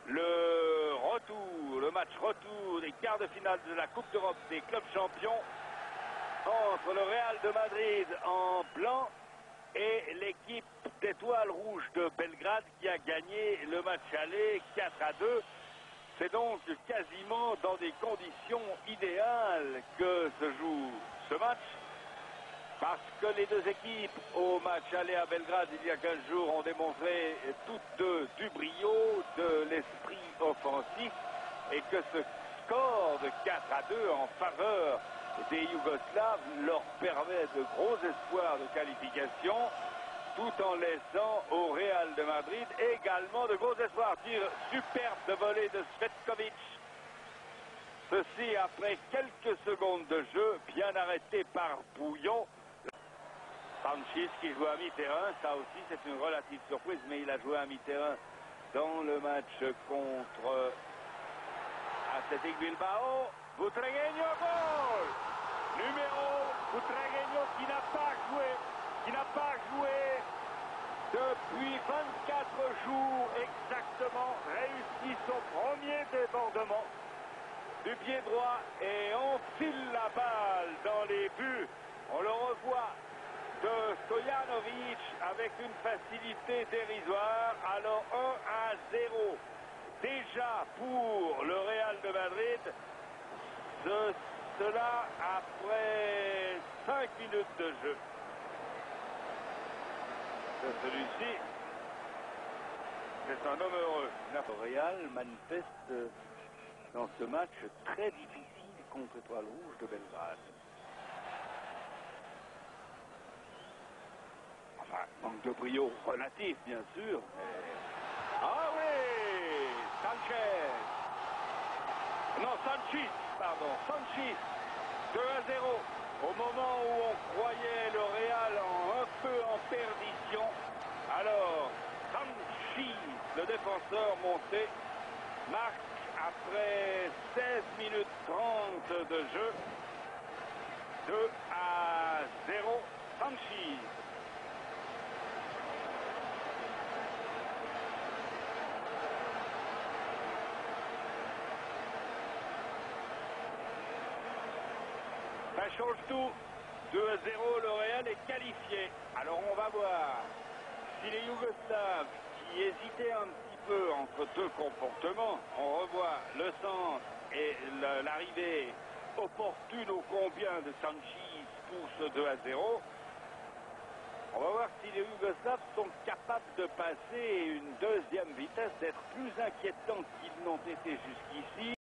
le retour, le match retour des quarts de finale de la Coupe d'Europe des clubs champions entre le Real de Madrid en blanc et l'équipe d'Étoiles Rouges de Belgrade qui a gagné le match aller 4-2. C'est donc quasiment dans des conditions idéales que se joue ce match, parce que les deux équipes au match aller à Belgrade il y a 15 jours ont démontré toutes deux du brio, de l'esprit offensif, et que ce score de 4-2 en faveur des Yougoslaves leur permet de gros espoirs de qualification, tout en laissant au Real de Madrid également de gros espoirs. Tir superbe de volée de Svetkovic. Ceci après quelques secondes de jeu, bien arrêté par Bouillon. Sanchis qui joue à mi-terrain, ça aussi c'est une relative surprise, mais il a joué à mi-terrain dans le match contre Athletic Bilbao. Butragueño, goal! Butragueño qui n'a pas joué depuis 24 jours exactement, réussit son premier débordement du pied droit et enfile la balle dans les buts. On le revoit de Stojanovic avec une facilité dérisoire. Alors 1-0 déjà pour le Real de Madrid. Cela après 5 minutes de jeu. Celui-ci, c'est un homme heureux. Le Real manifeste dans ce match très difficile contre Étoiles Rouges de Belgrade. Enfin, manque de brio relatif, bien sûr. Mais... Ah oui, Sanchis, 2-0. Au moment où on croyait le Real un peu en perdition, alors Sanchis, le défenseur monté, marque après 16 minutes 30 de jeu. 2-0, Sanchis. Ça change tout. 2-0, le Real est qualifié. Alors on va voir si les Yougoslaves, qui hésitaient un petit peu entre deux comportements, on revoit le centre et l'arrivée opportune ô combien de Sanchis pour ce 2-0. On va voir si les Yougoslaves sont capables de passer une deuxième vitesse, d'être plus inquiétants qu'ils n'ont été jusqu'ici.